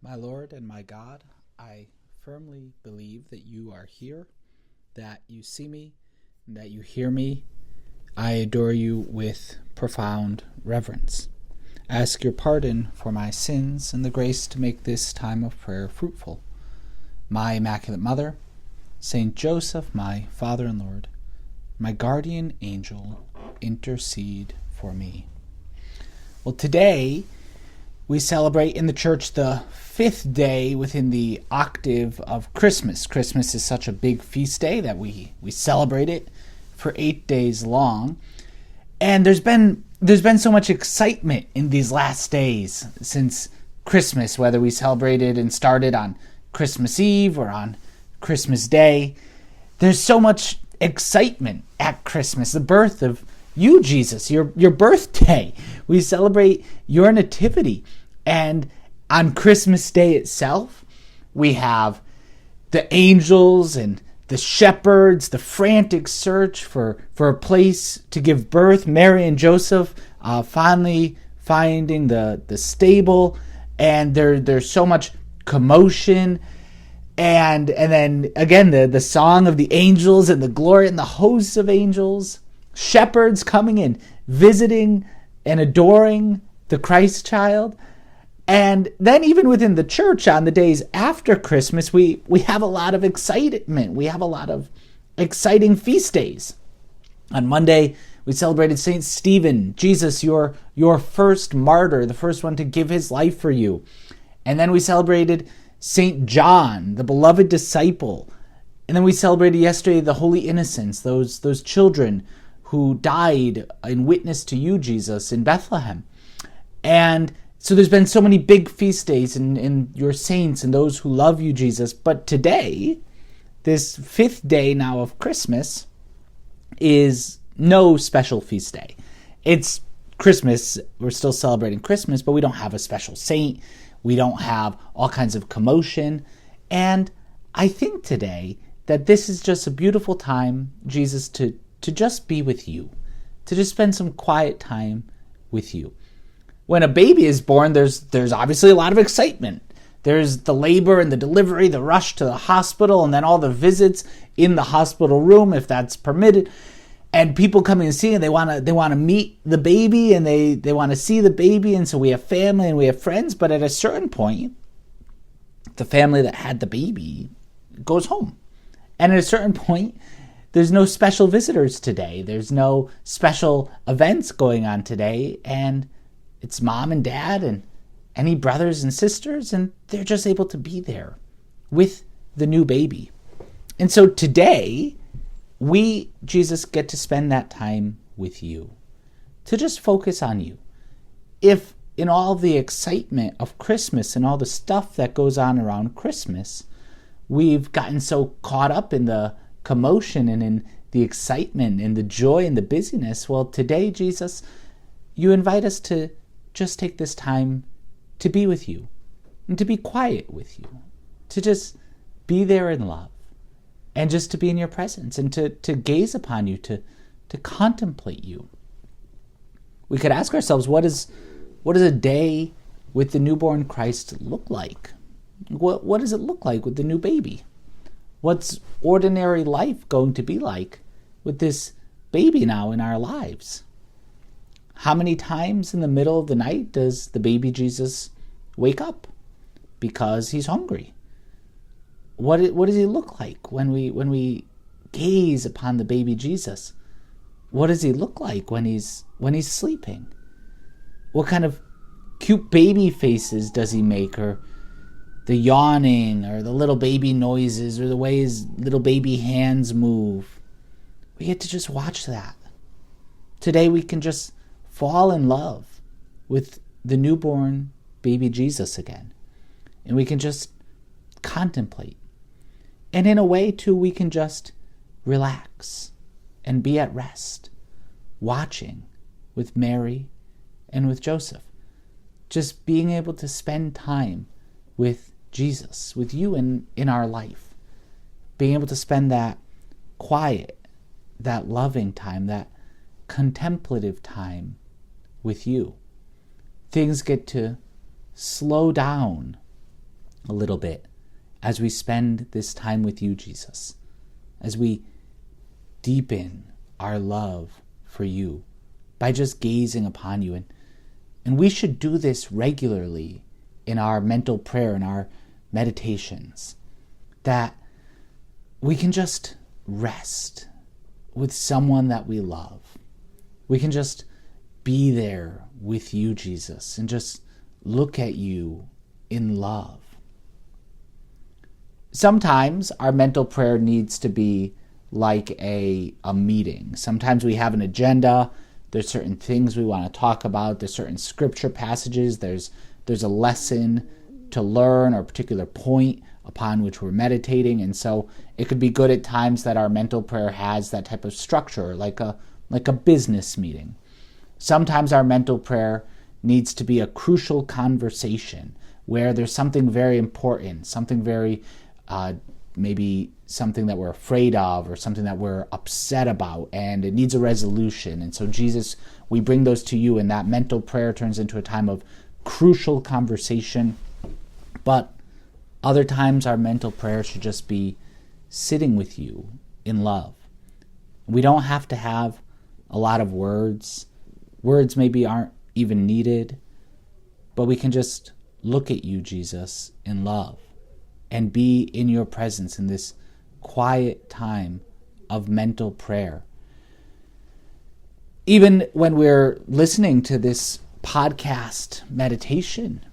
My Lord and my God, I firmly believe that you are here, that you see me, and that you hear me. I adore you with profound reverence. I ask your pardon for my sins and the grace to make this time of prayer fruitful. My Immaculate Mother, Saint Joseph, my Father and Lord, my guardian angel, intercede for me. Well, today we celebrate in the church the fifth day within the Octave of Christmas. Christmas is such a big feast day that we celebrate it for 8 days long. And there's been so much excitement in these last days since Christmas, whether we celebrated and started on Christmas Eve or on Christmas Day. There's so much excitement at Christmas, the birth of you, Jesus, your birthday. We celebrate your nativity. And on Christmas Day itself, we have the angels and the shepherds, the frantic search for a place to give birth. Mary and Joseph finally finding the stable, and there's so much commotion. And then again, the song of the angels and the glory and the hosts of angels, shepherds coming and visiting and adoring the Christ child. And then even within the church on the days after Christmas, we have a lot of excitement. We have a lot of exciting feast days. On Monday, we celebrated St. Stephen, Jesus, your first martyr, the first one to give his life for you. And then we celebrated St. John, the beloved disciple. And then we celebrated yesterday the Holy Innocents, those children who died in witness to you, Jesus, in Bethlehem. And so there's been so many big feast days in your saints and those who love you, Jesus. But today, this fifth day now of Christmas, is no special feast day. It's Christmas. We're still celebrating Christmas, but we don't have a special saint. We don't have all kinds of commotion. And I think today that this is just a beautiful time, Jesus, to just be with you, to just spend some quiet time with you. When a baby is born, there's obviously a lot of excitement. There's the labor and the delivery, the rush to the hospital, and then all the visits in the hospital room, if that's permitted. And people coming and seeing it, they want to meet the baby, and they want to see the baby, and so we have family and we have friends. But at a certain point, the family that had the baby goes home. And at a certain point, there's no special visitors today. There's no special events going on today, and it's mom and dad and any brothers and sisters, and they're just able to be there with the new baby. And so today, we, Jesus, get to spend that time with you, to just focus on you. If in all the excitement of Christmas and all the stuff that goes on around Christmas, we've gotten so caught up in the commotion and in the excitement and the joy and the busyness, well, today, Jesus, you invite us to just take this time to be with you and to be quiet with you, to just be there in love and just to be in your presence and to gaze upon you, to contemplate you. We could ask ourselves, what does a day with the newborn Christ look like? What does it look like with the new baby? What's ordinary life going to be like with this baby now in our lives? How many times in the middle of the night does the baby Jesus wake up because he's hungry? What does he look like when we gaze upon the baby Jesus? What does he look like when he's sleeping? What kind of cute baby faces does he make, or the yawning, or the little baby noises, or the way his little baby hands move? We get to just watch that. Today we can just fall in love with the newborn baby Jesus again. And we can just contemplate. And in a way, too, we can just relax and be at rest, watching with Mary and with Joseph. Just being able to spend time with Jesus, with you in our life. Being able to spend that quiet, that loving time, that contemplative time with you. Things get to slow down a little bit as we spend this time with you, Jesus, as we deepen our love for you by just gazing upon you. And we should do this regularly in our mental prayer, in our meditations, that we can just rest with someone that we love. We can just be there with you, Jesus, and just look at you in love. Sometimes our mental prayer needs to be like a meeting. Sometimes we have an agenda. There's certain things we want to talk about. There's certain scripture passages. There's a lesson to learn or a particular point upon which we're meditating. And so it could be good at times that our mental prayer has that type of structure, like a business meeting. Sometimes our mental prayer needs to be a crucial conversation where there's something very important, something very maybe something that we're afraid of or something that we're upset about, and it needs a resolution. And so, Jesus, we bring those to you, and that mental prayer turns into a time of crucial conversation. But other times our mental prayer should just be sitting with you in love. We don't have to have a lot of words. Words maybe aren't even needed, but we can just look at you, Jesus, in love and be in your presence in this quiet time of mental prayer. Even when we're listening to this podcast meditation,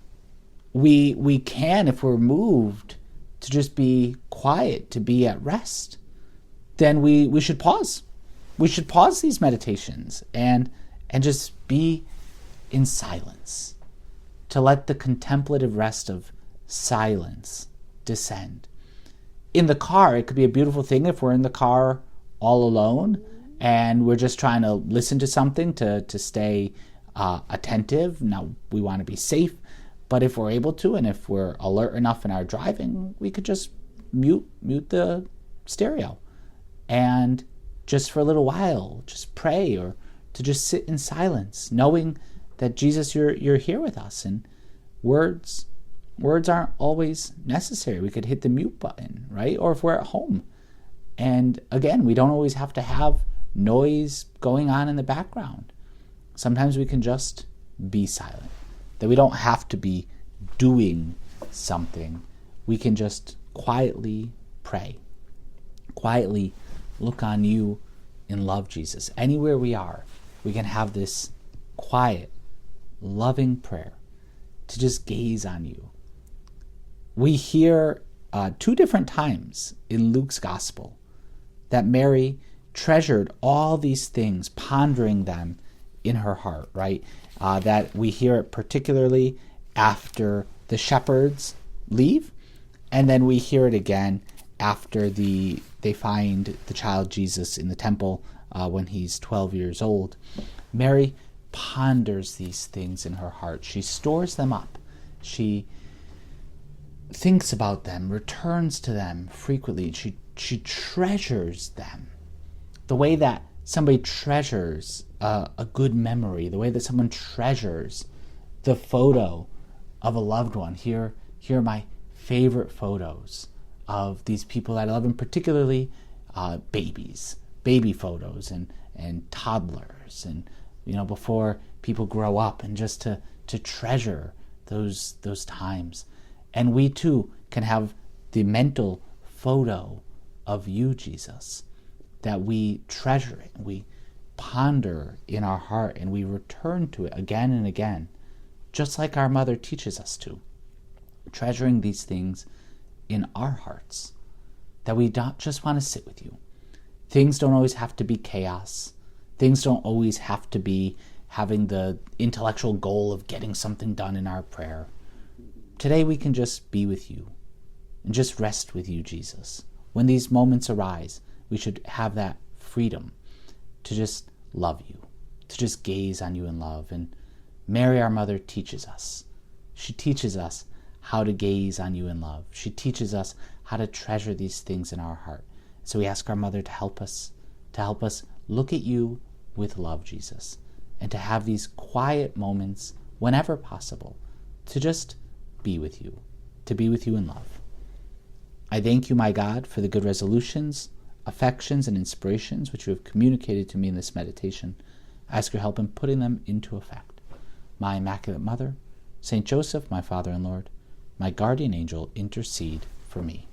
we can, if we're moved to just be quiet, to be at rest, then we should pause. We should pause these meditations and just be in silence, to let the contemplative rest of silence descend. In the car, it could be a beautiful thing if we're in the car all alone and we're just trying to listen to something to stay attentive. Now, we want to be safe, but if we're able to, and if we're alert enough in our driving, we could just mute the stereo and just for a little while, just pray, or to just sit in silence, knowing that Jesus, you're here with us, and words aren't always necessary. We could hit the mute button, right? Or if we're at home. And again, we don't always have to have noise going on in the background. Sometimes we can just be silent. That we don't have to be doing something. We can just quietly pray. Quietly look on you in love, Jesus. Anywhere we are, we can have this quiet, loving prayer to just gaze on you. We hear 2 different times in Luke's gospel that Mary treasured all these things, pondering them in her heart, right? That we hear it particularly after the shepherds leave, and then we hear it again after they find the child Jesus in the temple when he's 12 years old. Mary ponders these things in her heart. She stores them up. She thinks about them, returns to them frequently. She treasures them. The way that somebody treasures a good memory, the way that someone treasures the photo of a loved one. Here are my favorite photos of these people that I love, and particularly baby photos and toddlers, and before people grow up, and just to treasure those times. And we too can have the mental photo of you, Jesus, that we treasure it, and we ponder in our heart, and we return to it again and again, just like our mother teaches us to, treasuring these things in our hearts, that we don't just want to sit with you. Things don't always have to be chaos. Things don't always have to be having the intellectual goal of getting something done in our prayer. Today we can just be with you and just rest with you, Jesus. When these moments arise, we should have that freedom to just love you, to just gaze on you in love. And Mary, our mother, teaches us. She teaches us how to gaze on you in love. She teaches us how to treasure these things in our heart. So we ask our mother to help us look at you with love, Jesus, and to have these quiet moments whenever possible, to just be with you, to be with you in love. I thank you, my God, for the good resolutions, affections, and inspirations which you have communicated to me in this meditation. I ask your help in putting them into effect. My Immaculate Mother, Saint Joseph, my Father and Lord, my guardian angel, intercede for me.